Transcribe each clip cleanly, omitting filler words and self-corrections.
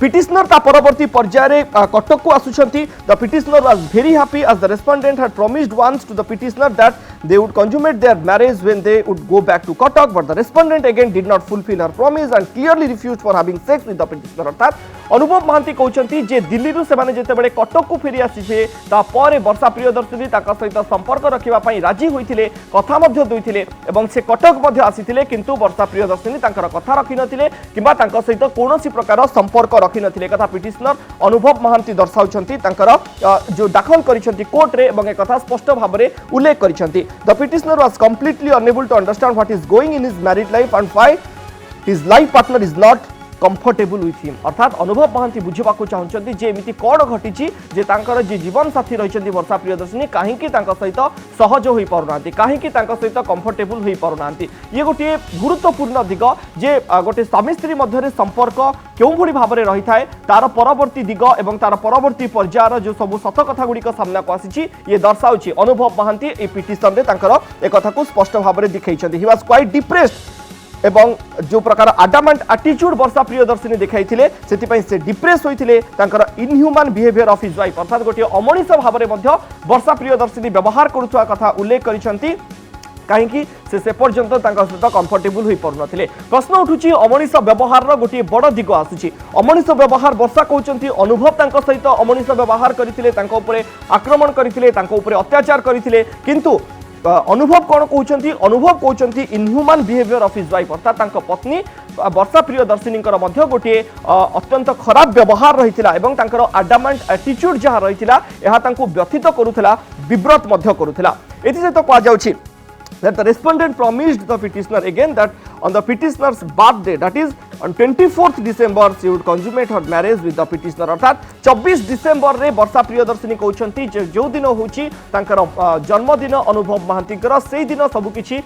Petitioner ता परवर्ती पर्याय कटक को आसुछंती। The petitioner was very happy as the respondent had promised once to the petitioner that they would consummate their marriage when they would go back to Cuttack, but the respondent again did not fulfill her promise and clearly refused for having sex with the petitioner। अर्थात अनुभव महांती कहते जे दिल्ली से जिते बड़े कटक को फेरी आसी तापर वर्षा प्रियदर्शिनी सहित संपर्क रखापी राजी होते कथा देते से कटक आसी किंतु वर्षा प्रियदर्शिनी कथा रखी नथिले किंबा सहित कौन प्रकार संपर्क रखी नथिले कथा पिटिशनर अनुभव महांती दर्शाउछंती जो दाखल करिसेंती कोर्ट रे एवं एक कथा स्पष्ट भाव में उल्लेख करिसेंती। The petitioner was completely unable to understand what is going in his married life and why his life partner is not comfortable with him. अर्थात अनुभव महांती बुझाक चाहते जे एमती कौन घटी जे जी जीवन साथी रही वर्षा प्रियदर्शिनी कहीं सहित सहज हो पारना कहीं सहित कंफर्टेबल हो पारना ये गोटे गुरुत्वपूर्ण दिग जे गोटे स्वामी स्त्री मध्य संपर्क क्यों भली भाव में रही है तार परवर्ती दिग और तार परवर्ती पर्यायर जो सब सत कथा गुड़िक सामना को आसी ये दर्शाऊँ अनुभव महांती ये पिटिशन में एक कथा स्पष्ट भाव में दिखाई। ही वाज क्वाइट डिप्रेस्ड एवं जो प्रकार आडामेंट एटीट्यूड वर्षा प्रियदर्शिनी देखाई से डिप्रेस होते इनह्यूमान बिहेवियर ऑफ हिज वाइफ अर्थात गोटे अमनिष भाव में वर्षा प्रियदर्शिनी व्यवहार करुवा कथा उल्लेख करिसेंती कहीं से पर्यंत सहित कंफर्टेबल हो पारे। प्रश्न उठुची अमनिष व्यवहार गोटे बड़ दिग आसूची अमनिष व्यवहार वर्षा कहते अनुभव सहित अमनिष व्यवहार करते आक्रमण करते अत्याचार करते किंतु अनुभव कौन कहते अनुभव कहते इनह्यूमान बिहेवियर ऑफ हिज वाइफ अर्थात पत्नी वर्षा प्रियदर्शिनी गोटे अत्यंत खराब व्यवहार रही आडामेंट एटीट्यूड जहाँ रही व्यथित करुला विव्रत करुला। एसत कहुच्छी that the respondent promised the petitioner again that on the petitioner's birthday that is on 24th December she would consummate her marriage with the petitioner। अर्थात 24 डिसेंबर रे वर्षा प्रियदर्शिनी कहते जो दिन होची जन्मदिन अनुभव महांती से दिन सबकि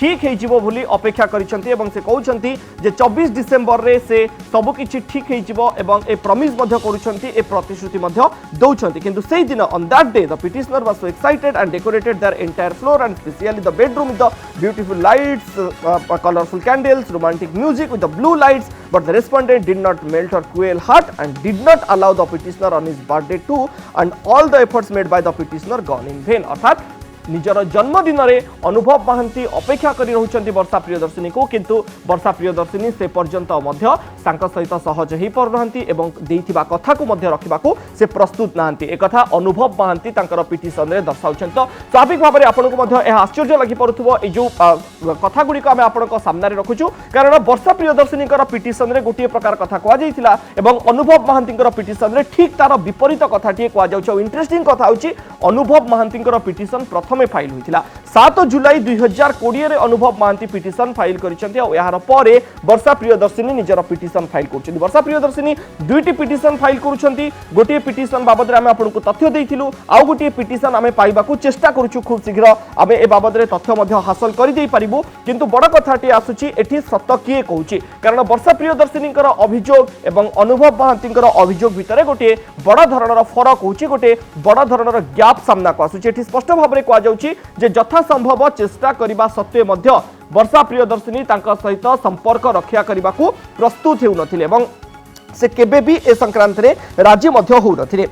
ठीक हो बोली अपेक्षा करिसेंती एवं से कहउछंती जे 24 डिसेंबर रे से सबकि ठीक हो एवं ए प्रॉमिस मध्य करुछंती ए प्रतिश्रुति मध्य दउछंती किंतु सेही दिन on that day the petitioner was so excited and decorated their entire floor and specially the bedroom with the beautiful lights colourful candles romantic music with the blue lights but the respondent did not melt her cruel heart and did not allow the petitioner on his birthday too and all the efforts made by the petitioner gone in vain। अर्थात निजर जन्मदिन में अनुभव महांती अपेक्षा करी रहुचंती वर्षा प्रियदर्शिनी को किंतु वर्षा प्रियदर्शिनी से पर्यंत सहित सहज हो पारना एवं देइथिबा कथा को मध्य रखा से प्रस्तुत नांती एक कथा अनुभव महांती पिटिशन में दर्शाउछन। तो स्वाभाविक भाव में आपको आश्चर्य लगी पड़ुथबो ए जो कथा गुड़िक आम आपण सामने रखुचु कारण वर्षा प्रियदर्शिनी पिटिशन में गोटे प्रकार कथा कहुला एवं अनुभव महांती पिटिशन में ठीक तार विपरीत कथाटी कहुँ। इंटरेस्टिंग कथा होची अनुभव महांती पिटिशन प्रथम फाइल होता 7 जुलाई 2020 अनुभव महांती पिटिशन फाइल कर वर्षा प्रियदर्शिनी निजर पिटिशन फाइल कर वर्षा प्रियदर्शिनी दुईटी पिटिशन फाइल कर गोटे पिटिशन बाबद आम आपको तथ्य देइथिलु आउ गोटे पिटिशन आम पाइबाकू चेष्टा करूछु खूब शीघ्र आम ए बाबद तथ्य हासिल कर किंतु बड़ कथाटी आसुची एठी सत किए कहूची कारण वर्षा प्रियदर्शिनी अभियोग एवं अनुभव महांती अभियोग भितर गोटे बड़ धरणर फरक होची गोटे बड़ धरणर गैप सामना को आसुची। एठी स्पष्ट भाव में कहुच्छी जे यथा संभव चेष्टा करने सत्वे मध्य वर्षा प्रियदर्शिनी सहित संपर्क रक्षा करने को प्रस्तुत होउनथिले एवं से केबे भी ए संक्रांत रे राजी मध्य होउनथिले।